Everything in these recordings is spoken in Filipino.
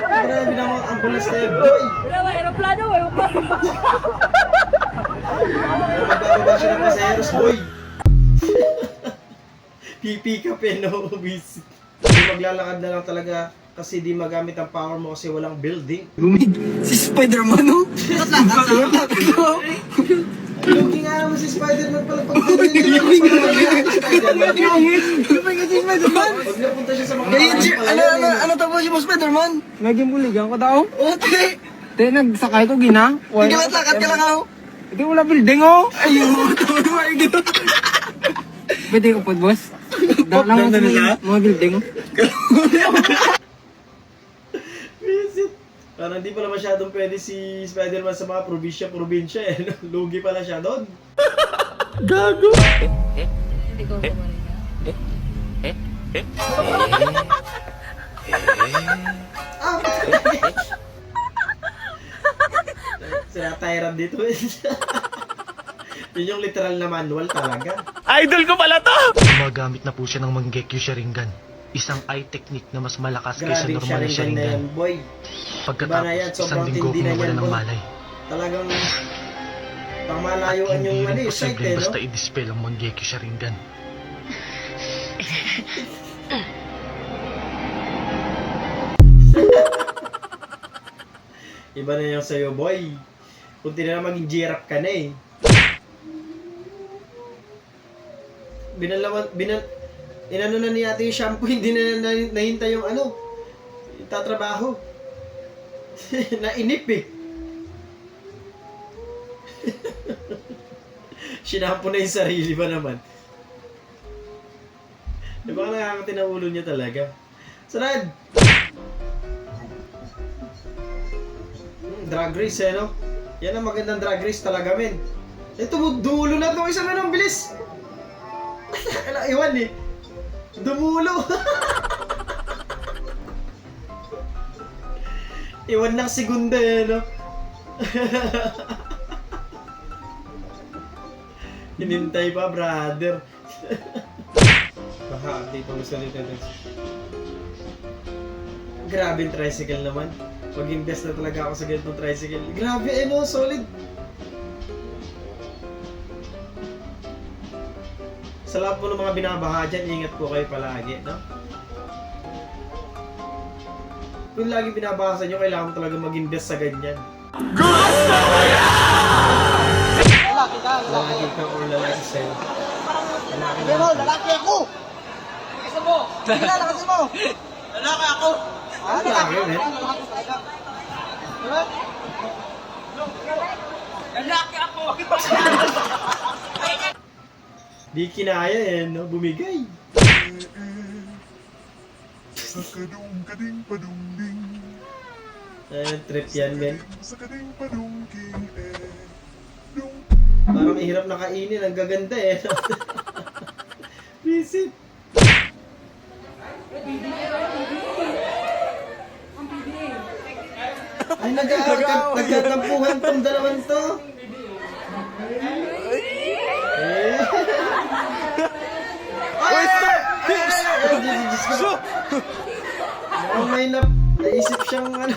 Grabe naman ang bulas na yun, boy. Wala ba, aeroplano eh. Magbababa siya ng pasaheros, boy. Pipi ka pe, no? Visit. Maglalakad na lang talaga kasi di magamit ang power mo kasi walang building. Si Spider-Man, no? Lugi nga naman si Spider-Man pala pag Spider-Man. Si Spider-Man? Pag napunta siya sa mga Ano tapos mo, Spider-Man? Naging buligan ko daw. Oo, te. Te, nagsakay ko gina. Lakad ka lang ako. Ito wala building oh. Ayun, tama mo. Pwede ko po, boss. Lang mo sa mga building. Visit. Parang di pala masyadong pwede si Spider-Man sa mga probinsya eh. Lugi pala siya doon. Gago! Hindi ko kumarinig. Ah! Sila Tyran dito eh. Yun yung literal na manual talaga. Idol ko pala to! Gumagamit na po siya ng Mangekyou Sharingan. Isang eye technique na mas malakas kaysa Grabe normal na siya rin na Sharingan. yan, boy. Pagkatapos, Iba na yan, isang sobrang linggo tindi na kumawala yan, ng boy. malay. Talagang At pangmalayuan hindi yung rin sight posible eh, no? basta i-dispel ang Mangekyou Sharingan. Iba na yung sa'yo, boy. Kunti na lang maging giraffe ka na eh. Inano na ni ate yung shampoo, hindi na nahintay yung ano, yung tatrabaho. Nainip eh. Sinampo na yung sarili ba naman? Diba nakakati ng ulo niya talaga? Sarad! Drag race eh, no? Yan ang magandang drag race talaga, men. Ito, dumulo na ito. Isa na ng bilis. Iwan eh. Dumulo. Iwan ng segunda eh, no? Hinintay pa, brother. Baka update pa gusto nito. Grabe yung tricycle naman. Mag-invest na talaga ako sa ganitong tricycle. Grabe eh, no? Solid. Sa lahat po ng mga binabaha dyan, ingat po kayo palagi, no? Kung lagi binabaha sa inyo, kailangan mo talaga mag-invest sa ganyan. Gusto ko yan! Lalaki ka or lalaki sa'yo. Lalaki ako! Isa mo! Kilala kasi mo! Lalaki ako! Lalaki, men. Lalaki ako! Di kinaya eh, no? Bumigay. Sakadung kading padungding, Trip yan, men. sakading padungking dung. Parang hirap na kainin, ang gaganda eh. Visit. Ay, nagkatampuhan tong dalawan to. Eh. Ay! Diyos ko. Mukhang may naisip siyang ano.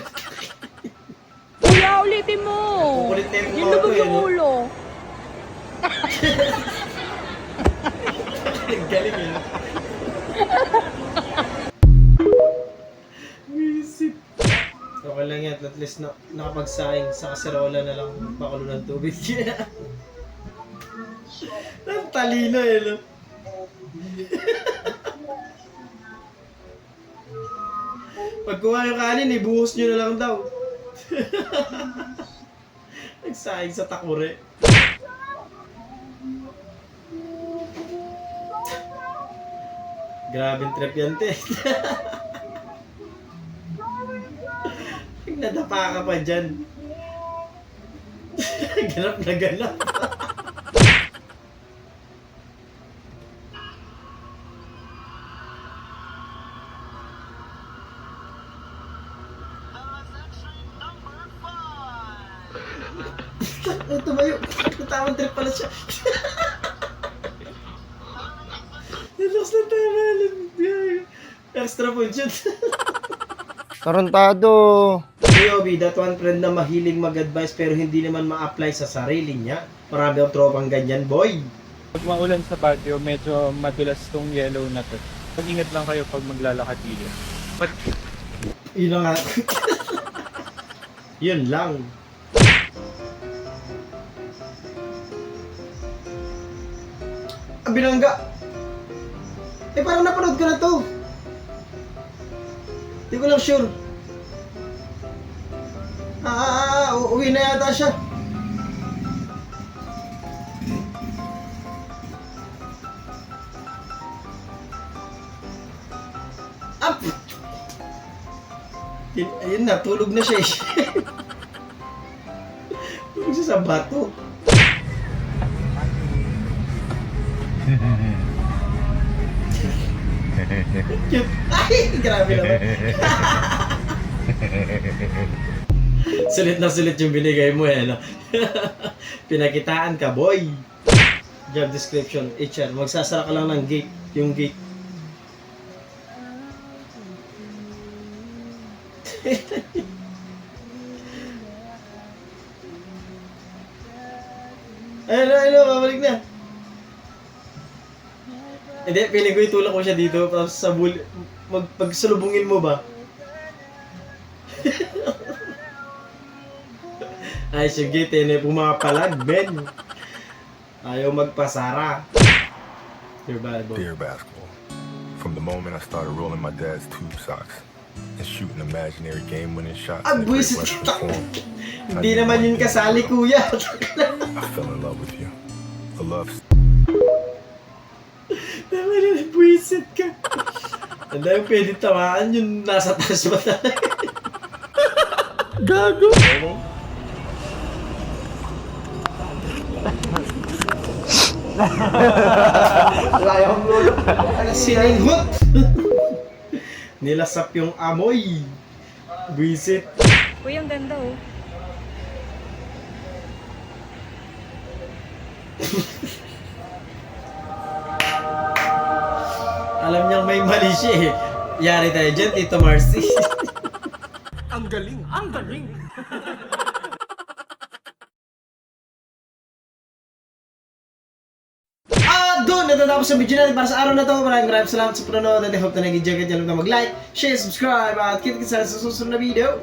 Kuya, ulitin mo. Kukulit na yung Yung mukha ko lubog eh, yung no? ulo. Galing eh. Visit. Okay lang yan, at least nakapagsaing sa kaserola na lang pakulo ng tubig. Ang talino eh, no? Pag kuha yung kanin, ibuhos nyo na lang daw. Nagsaing sa takure. Grabing trip yan, te. Nadapa ka pa dyan. Ganap na ganap. Tumayo. Natawang trip pala siya. Relax na tayo. Extra po dyan. Tarantado. Yobi, that one friend na mahiling mag-advise pero hindi naman ma-apply sa sarili niya. Marami ang tropang ganyan, boy. Pag maulan sa patio, medyo madulas tong yellow na to. Mag-ingat lang kayo pag maglalakad dito. But Yun lang nga. Yun lang. Binangga. Eh, parang napanood ko na to. Hindi ko lang sure. Uwi na yata siya. Up! Ayun na, tulog na siya eh. Tulog siya sa bato. Cute. Ay, grabe naman. Sulit na sulit yung binigay mo eh, no? Pinakitaan ka, boy. Job description, HR. Magsasara ka lang ng gate, yung gate. Ayun, babalik na. Hindi, feeling ko itulak ko siya dito tapos sa pagsalubungin mo ba? Ay, sige, tene, pumapalag, Ben. Ayaw magpasara. You're bad, boy. Dear basketball, from the moment I started rolling my dad's tube socks and shooting imaginary game-winning shots in the Great Buisit Western ka. Form, Hindi naman yun kasali, kuya. I fell in love with you. A love Naman na, buisit ka. Ang dami pwede tamaan yung nasa taas ba talaga. Gago. Layang lolo. Sininghot. Nilasap yung amoy. Buisit. Uy, ang ganda oh. Alam niyang may mali siya eh. Yari tayo dyan, Tito Marcy. Ang galing! Ang galing! Doon natatapos sa video natin para sa araw na to. Maraming salamat sa panonood and I hope na nag-enjoy ka dyan. Huwag na mag-like, share, subscribe at kita-kita sa susunod na video.